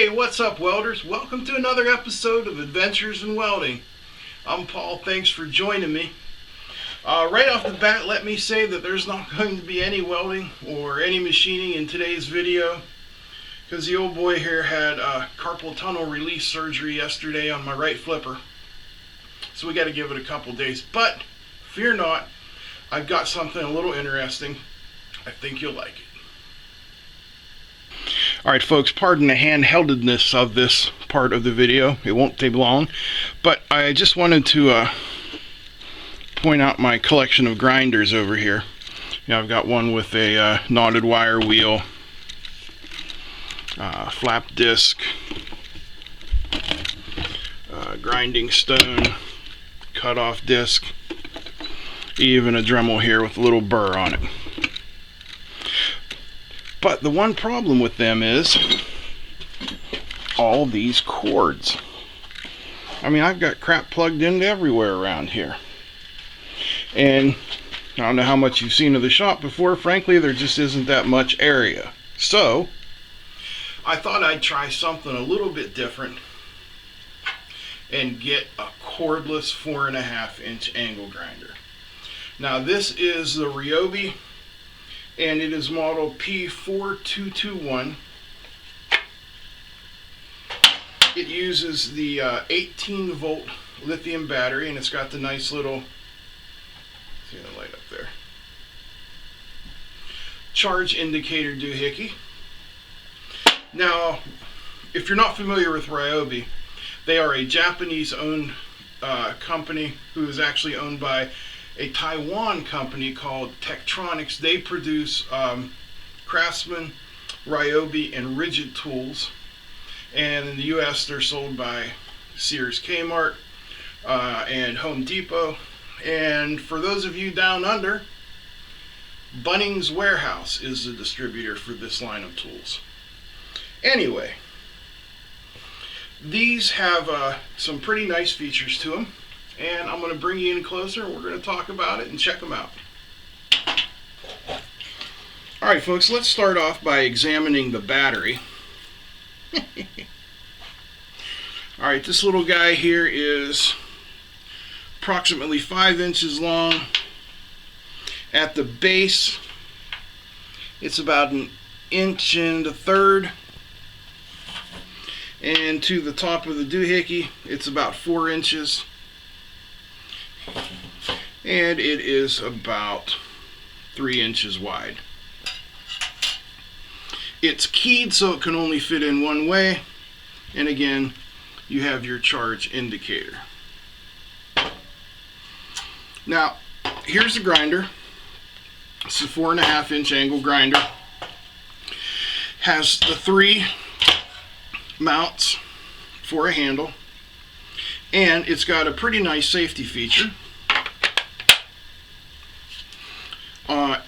Hey, what's up, welders? Welcome to another episode of Adventures in Welding. I'm Paul. Thanks for joining me. Right off the bat, let me say that there's not going to be any welding or any machining in today's video because the old boy here had carpal tunnel release surgery yesterday on my right flipper. So we got to give it a couple days. But fear not, I've got something a little interesting. I think you'll like it. Alright folks, pardon the handheldedness of this part of the video. It won't take long. But I just wanted to point out my collection of grinders over here. I've got one with a knotted wire wheel, flap disc, grinding stone, cut off disc, even a Dremel here with a little burr on it. But the one problem with them is all these cords. I mean, I've got crap plugged into everywhere around here. And I don't know how much you've seen of the shop before. Frankly, there just isn't that much area. So, I thought I'd try something a little bit different and get a cordless 4.5-inch angle grinder. Now, this is the Ryobi, and it is model P4221. It uses the 18-volt lithium battery, and it's got the nice little, see the light up there, charge indicator doohickey. Now, if you're not familiar with Ryobi, they are a Japanese-owned company who is actually owned by a Taiwan company called Tektronix. They produce Craftsman, Ryobi, and Rigid tools. And in the US, they're sold by Sears, Kmart, and Home Depot. And for those of you down under, Bunnings Warehouse is the distributor for this line of tools. Anyway, these have some pretty nice features to them. And I'm going to bring you in closer and we're going to talk about it and check them out. Alright folks, let's start off by examining the battery. Alright, this little guy here is approximately 5 inches long. At the base, it's about 1 1/3 inches. And to the top of the doohickey, it's about 4 inches. And it is about 3 inches wide. It's keyed so it can only fit in one way, and again you have your charge indicator. Now here's the grinder. It's a 4.5-inch angle grinder. Has the 3 mounts for a handle, and it's got a pretty nice safety feature.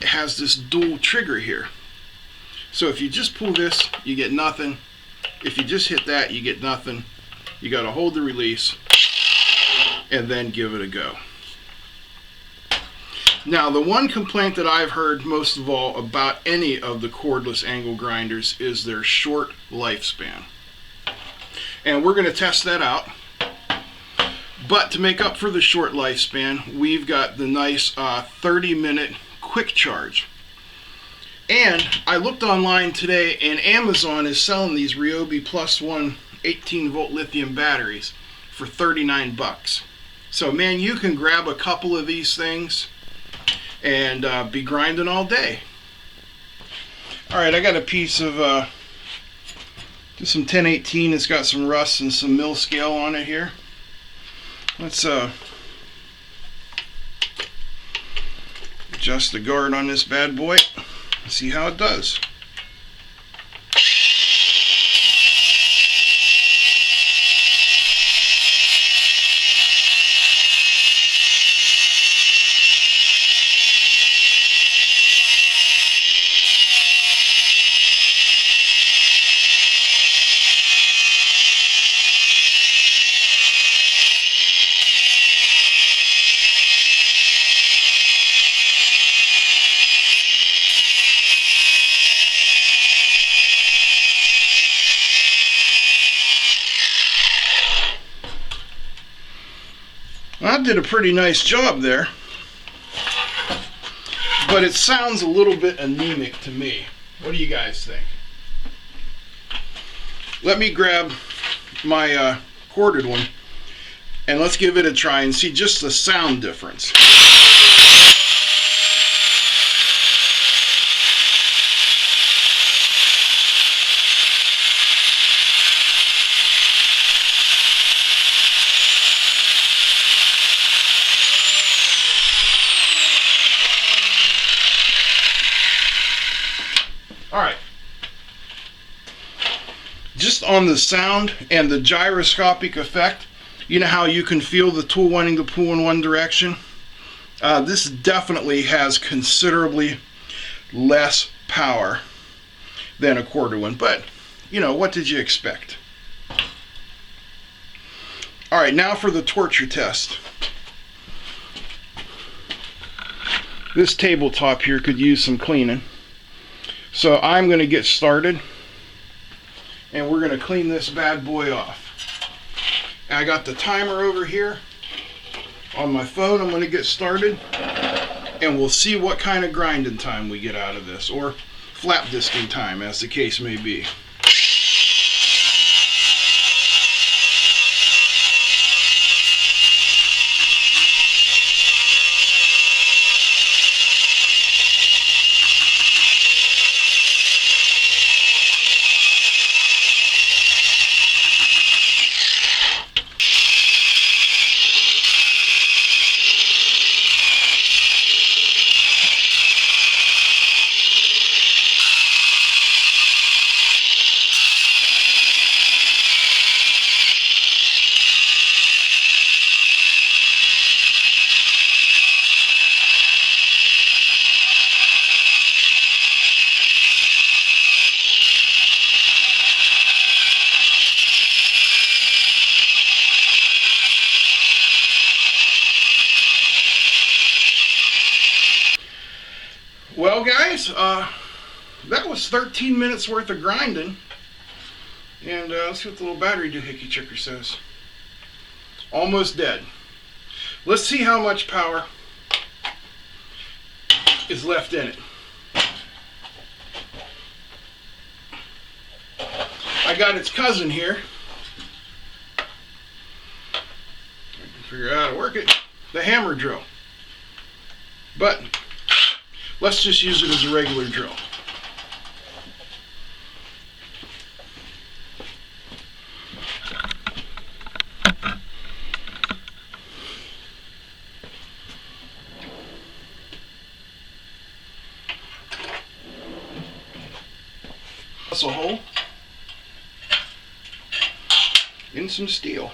It has this dual trigger here. So if you just pull this, you get nothing. If you just hit that, you get nothing. You got to hold the release and then give it a go. Now, the one complaint that I've heard most of all about any of the cordless angle grinders is their short lifespan. And we're going to test that out. But to make up for the short lifespan, we've got the nice 30-minute quick charge. And I looked online today, and Amazon is selling these Ryobi Plus One 18-volt lithium batteries for $39. So man, you can grab a couple of these things and be grinding all day. Alright, I got a piece of just some 1018. It's got some rust and some mill scale on it here. Let's adjust the guard on this bad boy and see how it does. I did a pretty nice job there, but it sounds a little bit anemic to me. What do you guys think? Let me grab my corded one and let's give it a try and see just the sound difference. Alright, just on the sound and the gyroscopic effect, you know how you can feel the tool wanting to pull in one direction? This definitely has considerably less power than a quarter one, but you know, what did you expect? Alright, now for the torture test. This tabletop here could use some cleaning. So I'm going to get started and we're going to clean this bad boy off. And I got the timer over here on my phone. I'm going to get started and we'll see what kind of grinding time we get out of this, or flap disking time as the case may be. Well guys, that was 13 minutes worth of grinding, and let's see what the little battery doohickey chicker says. Almost dead. Let's see how much power is left in it. I got its cousin here. I can figure out how to work it. The hammer drill. But let's just use it as a regular drill. That's a hole in some steel.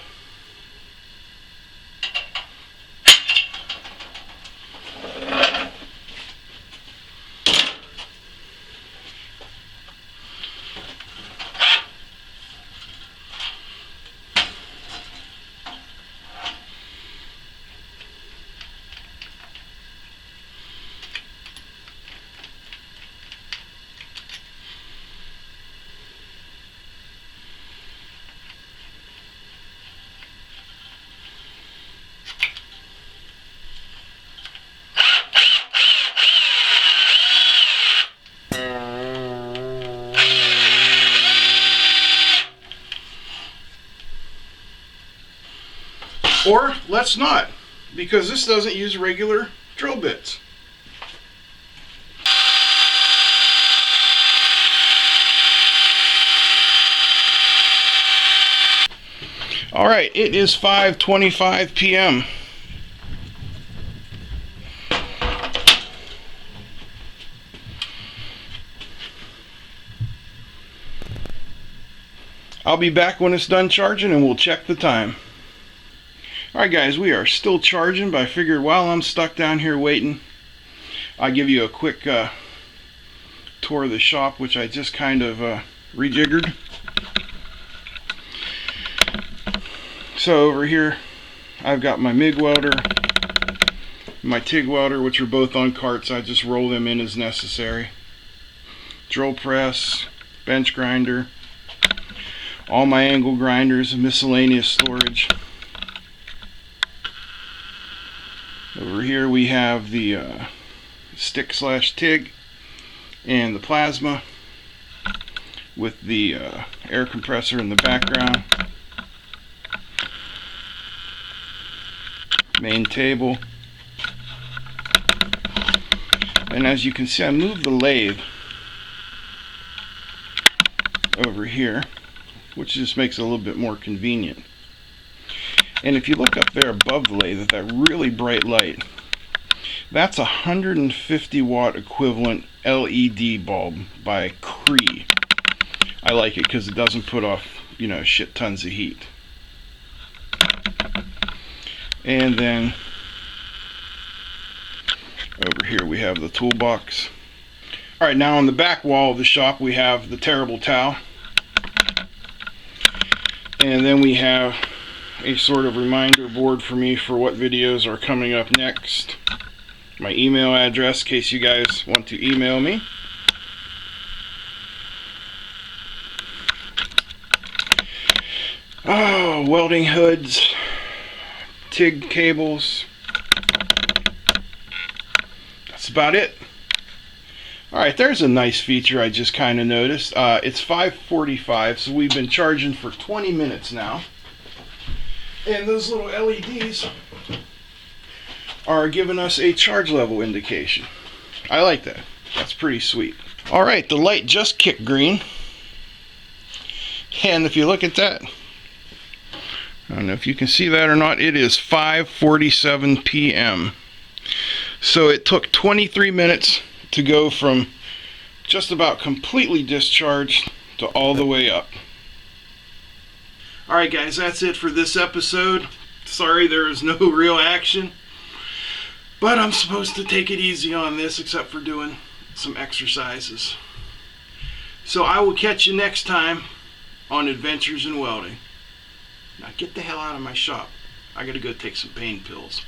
Or let's not, because this doesn't use regular drill bits. All right, it is 5:25 p.m. I'll be back when it's done charging and we'll check the time. Alright guys, we are still charging, but I figured while I'm stuck down here waiting, I'll give you a quick tour of the shop, which I just kind of rejiggered. So over here, I've got my MIG welder, my TIG welder, which are both on carts. I just roll them in as necessary. Drill press, bench grinder, all my angle grinders, miscellaneous storage. Over here we have the stick/TIG and the plasma with the air compressor in the background. Main table. And as you can see, I moved the lathe over here, which just makes it a little bit more convenient. And if you look up there above the lathe at that really bright light, that's a 150 watt equivalent LED bulb by Cree. I like it because it doesn't put off, you know, shit tons of heat. And then over here we have the toolbox. Alright, now on the back wall of the shop we have the terrible towel. And then we have a sort of reminder board for me for what videos are coming up next. My email address in case you guys want to email me. Oh, welding hoods, TIG cables. That's about it. Alright, there's a nice feature I just kind of noticed. It's 5:45, so we've been charging for 20 minutes now. And those little LEDs are giving us a charge level indication. I like that. That's pretty sweet. Alright, the light just kicked green. And if you look at that, I don't know if you can see that or not, it is 5:47 p.m. So it took 23 minutes to go from just about completely discharged to all the way up. Alright guys, that's it for this episode. Sorry there is no real action, but I'm supposed to take it easy on this except for doing some exercises. So I will catch you next time on Adventures in Welding. Now get the hell out of my shop. I gotta go take some pain pills.